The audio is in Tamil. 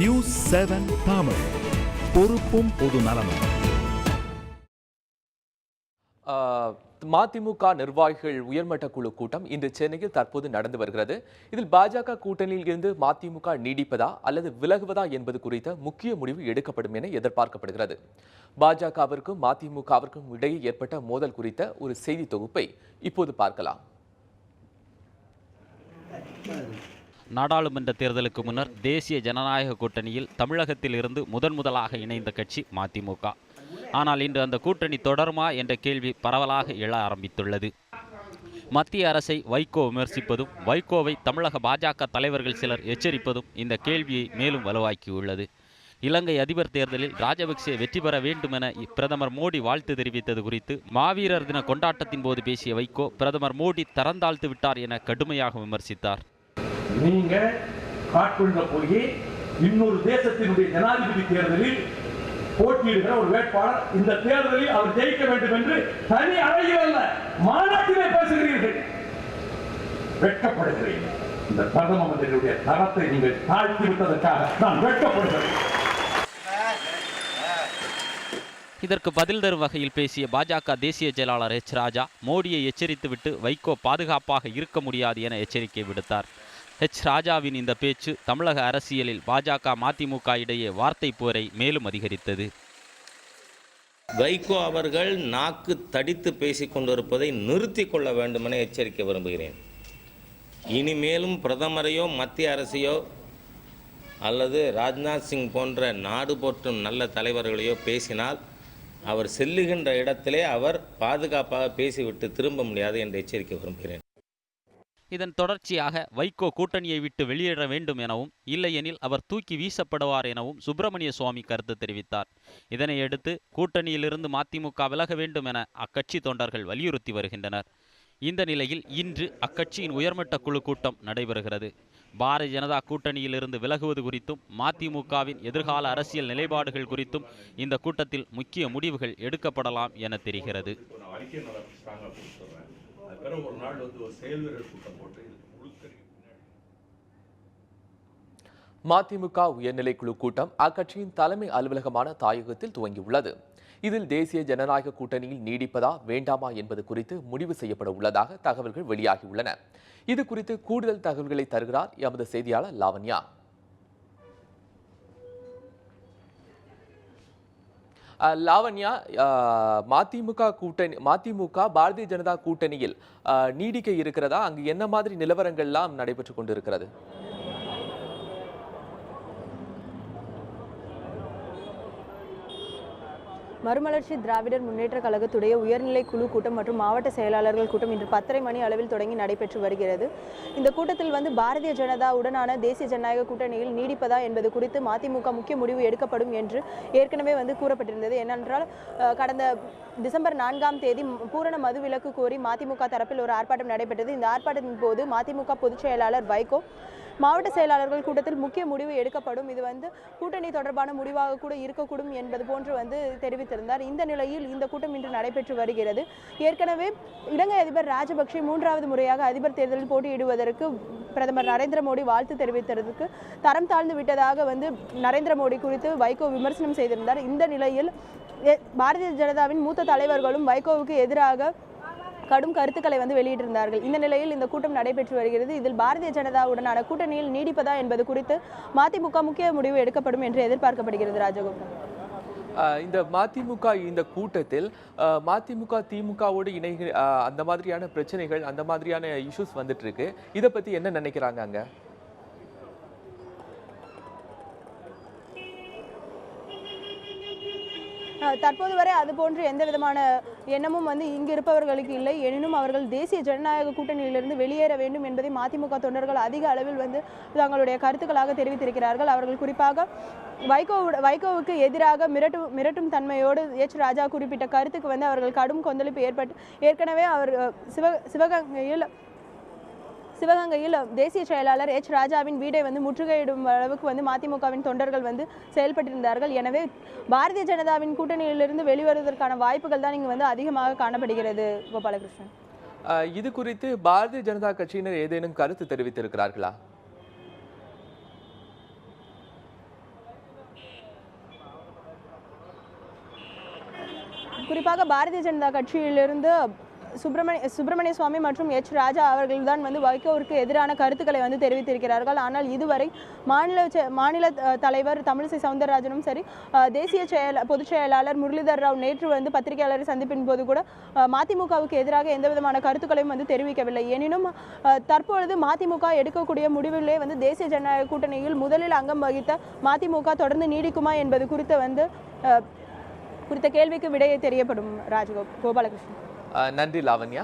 நியூஸ் 7 தமிழ், பொறுப்பும் பொது நலமும். மதிமுக நிர்வாகிகள் உயர்மட்ட குழு கூட்டம் இன்று சென்னையில் தற்போது நடந்து வருகிறது. இதில் பாஜக கூட்டணியில் இருந்து மதிமுக நீடிப்பதா அல்லது விலகுவதா என்பது குறித்த முக்கிய முடிவு எடுக்கப்படும் என எதிர்பார்க்கப்படுகிறது. பாஜகவிற்கும் மதிமுகவிற்கும் இடையே ஏற்பட்ட மோதல் குறித்த ஒரு செய்தி தொகுப்பை இப்போது பார்க்கலாம். நாடாளுமன்ற தேர்தலுக்கு முன்னர் தேசிய ஜனநாயக கூட்டணியில் தமிழகத்தில் இருந்து முதலாக இணைந்த கட்சி மதிமுக. ஆனால் இன்று அந்த கூட்டணி தொடருமா என்ற கேள்வி பரவலாக எழ ஆரம்பித்துள்ளது. மத்திய அரசை வைகோ விமர்சிப்பதும் வைகோவை தமிழக பாஜக தலைவர்கள் சிலர் எச்சரிப்பதும் இந்த கேள்வியை மேலும் வலுவாக்கியுள்ளது. இலங்கை அதிபர் தேர்தலில் ராஜபக்சே வெற்றி பெற வேண்டும் என பிரதமர் மோடி வாழ்த்து தெரிவித்தது குறித்து மாவீரர் தின கொண்டாட்டத்தின் போது பேசிய வைகோ பிரதமர் மோடி தரந்தாழ்த்து விட்டார் என கடுமையாக விமர்சித்தார். நீங்க காட்டுள்ள போய் இன்னொரு தேசத்தினுடைய ஜனாதிபதி தேர்தலில் போட்டியிடுகிற ஒரு வேட்பாளர் இந்த தேர்தலில் அவர் ஜெயிக்க வேண்டும் என்று தனி அறையில் அல்ல மாநாட்டிலே பேசுகிறீர்கள். வெட்கப்படுகிறேன். இந்த பிரதம மந்திரியுடைய தரத்தை நீங்கள் தாழ்த்தி விட்டதற்காக நான் வெட்கப்படுகிறேன். இதற்கு பதில் தரும் வகையில் பேசிய பாஜக தேசிய செயலாளர் ராஜா மோடியை எச்சரித்துவிட்டு வைகோ பாதுகாப்பாக இருக்க முடியாது என எச்சரிக்கை விடுத்தார். ராஜாவின் இந்த பேச்சு தமிழக அரசியலில் பாஜக மதிமுக இடையே வார்த்தை போரை மேலும் அதிகரித்தது. வைகோ அவர்கள் நாக்கு தடித்து பேசிக் கொண்டிருப்பதை நிறுத்தி கொள்ள வேண்டும் என எச்சரிக்க விரும்புகிறேன். இனிமேலும் பிரதமரையோ மத்திய அரசையோ அல்லது ராஜ்நாத் சிங் போன்ற நாடு போற்றும் நல்ல தலைவர்களையோ பேசினால் அவர் செல்லுகின்ற இடத்திலே அவர் பாதுகாப்பாக பேசிவிட்டு திரும்ப முடியாது என்று எச்சரிக்க விரும்புகிறேன். இதன் தொடர்ச்சியாக வைகோ கூட்டணியை விட்டு வெளியேற வேண்டும் எனவும் இல்லையெனில் அவர் தூக்கி வீசப்படுவார் எனவும் சுப்பிரமணிய சுவாமி கருத்து தெரிவித்தார். இதனையடுத்து கூட்டணியிலிருந்து மதிமுக விலக வேண்டும் என அக்கட்சி தொண்டர்கள் வலியுறுத்தி வருகின்றனர். இந்த நிலையில் இன்று அக்கட்சியின் உயர்மட்ட குழு கூட்டம் நடைபெறுகிறது. பாரதிய ஜனதா கூட்டணியிலிருந்து விலகுவது குறித்தும் மதிமுகவின் எதிர்கால அரசியல் நிலைப்பாடுகள் குறித்தும் இந்த கூட்டத்தில் முக்கிய முடிவுகள் எடுக்கப்படலாம் என தெரிகிறது. மதிமுக உயர்நிலை குழு கூட்டம் அக்கட்சியின் தலைமை அலுவலகமான தாயகத்தில் துவங்கியுள்ளது. இதில் தேசிய ஜனநாயக கூட்டணியில் நீடிப்பதா வேண்டாமா என்பது குறித்து முடிவு செய்யப்பட உள்ளதாக தகவல்கள் வெளியாகியுள்ளன. இது குறித்து கூடுதல் தகவல்களை தருகிறார் எமது செய்தியாளர் லாவண்யா. லாவண்யா, மதிமுக பாரதிய ஜனதா கூட்டணியில் நீடிக்க இருக்கிறதா? அங்கு என்ன மாதிரி நிலவரங்கள்லாம் நடைபெற்றுக் கொண்டிருக்கிறது? மறுமலர்ச்சி திராவிடர் முன்னேற்ற கழகத்துடைய உயர்நிலை குழு கூட்டம் மற்றும் மாவட்ட செயலாளர்கள் கூட்டம் இன்று 10:30 மணி அளவில் தொடங்கி நடைபெற்று வருகிறது. இந்த கூட்டத்தில் பாரதிய ஜனதாவுடனான தேசிய ஜனநாயக கூட்டணியில் நீடிப்பதா என்பது குறித்து மதிமுக முக்கிய முடிவு எடுக்கப்படும் என்று ஏற்கனவே கூறப்பட்டிருந்தது. ஏனென்றால் கடந்த டிசம்பர் 4ஆம் தேதி பூரண மது விலக்கு கோரி மதிமுக தரப்பில் ஒரு ஆர்ப்பாட்டம் நடைபெற்றது. இந்த ஆர்ப்பாட்டத்தின் போது மதிமுக பொதுச் செயலாளர் வைகோ மாவட்ட செயலாளர்கள் கூட்டத்தில் முக்கிய முடிவு எடுக்கப்படும், இது கூட்டணி தொடர்பான முடிவாக கூட இருக்கக்கூடும் என்பது போன்று தெரிவித்திருந்தார். இந்த நிலையில் இந்த கூட்டம் இன்று நடைபெற்று வருகிறது. ஏற்கனவே இலங்கை அதிபர் ராஜபக்சே 3வது முறையாக அதிபர் தேர்தலில் போட்டியிடுவதற்கு பிரதமர் நரேந்திர மோடி வாழ்த்து தெரிவித்ததற்கு தரம் தாழ்ந்து விட்டதாக நரேந்திர மோடி குறித்து வைகோ விமர்சனம் செய்திருந்தார். இந்த நிலையில் பாரதிய ஜனதாவின் மூத்த தலைவர்களும் வைகோவுக்கு எதிராக கடும் கருத்துக்களை வெளியிட்டிருந்தார்கள். இந்த நிலையில் இந்த கூட்டம் நடைபெற்று வருகிறது. இதில் பாரதிய ஜனதாவுடனான கூட்டணியில் நீடிப்பதா என்பது குறித்து மதிமுக முக்கிய முடிவு எடுக்கப்படும் என்று எதிர்பார்க்கப்படுகிறது. ராஜகோபால், இந்த மதிமுக இந்த கூட்டத்தில் மதிமுக திமுகவோடு அந்த மாதிரியான பிரச்சனைகள், அந்த மாதிரியான இஷ்யூஸ் வந்துட்டு இருக்கு. இதை பத்தி என்ன நினைக்கிறாங்க அங்க? தற்போது வரை அது போன்று எந்த விதமான எண்ணமும் இங்கு இருப்பவர்களுக்கு இல்லை. எனினும் அவர்கள் தேசிய ஜனநாயக கூட்டணியிலிருந்து வெளியேற வேண்டும் என்பதை மதிமுக தொண்டர்கள் அதிக அளவில் தங்களுடைய கருத்துக்களாக தெரிவித்திருக்கிறார்கள். அவர்கள் குறிப்பாக வைகோவுக்கு எதிராக மிரட்டும் தன்மையோடு ராஜா குறிப்பிட்ட கருத்துக்கு அவர்கள் கடும் கொந்தளிப்பு ஏற்பட்டு ஏற்கனவே அவர் சிவகங்கையில் தேசிய செயலாளர் ராஜாவின் வீடை முற்றுகையிடும் அளவுக்கு மதிமுகவின் தொண்டர்கள் செயல்பட்டிருந்தார்கள். எனவே பாரதிய ஜனதாவின் கூட்டணியிலிருந்து வெளிவருவதற்கான வாய்ப்புகள் தான் இங்கு அதிகமாக காணப்படுகிறது. கோபாலகிருஷ்ணன், இது குறித்து பாரதிய ஜனதா கட்சியினர் ஏதேனும் கருத்து தெரிவித்திருக்கிறார்களா? குறிப்பாக பாரதிய ஜனதா கட்சியிலிருந்து சுப்பிரமணிய சுவாமி மற்றும் எச் ராஜா அவர்கள் தான் வந்து வைகோவிற்கு எதிரான கருத்துக்களை வந்து தெரிவித்திருக்கிறார்கள். ஆனால் இதுவரை மாநில தலைவர் தமிழிசை சவுந்தரராஜனும் சரி, தேசிய பொதுச் செயலாளர் முரளிதர் ராவ் நேற்று வந்து பத்திரிகையாளரை சந்திப்பின் போது கூட மதிமுகவுக்கு எதிராக எந்த விதமான கருத்துக்களையும் வந்து தெரிவிக்கவில்லை. எனினும் தற்பொழுது மதிமுக எடுக்கக்கூடிய முடிவிலே வந்து தேசிய ஜனநாயக கூட்டணியில் முதலில் அங்கம் வகித்த மதிமுக தொடர்ந்து நீடிக்குமா என்பது குறித்த கேள்விக்கு விடையை தெரியப்படும். கோபாலகிருஷ்ணன். நன்றி லாவண்யா.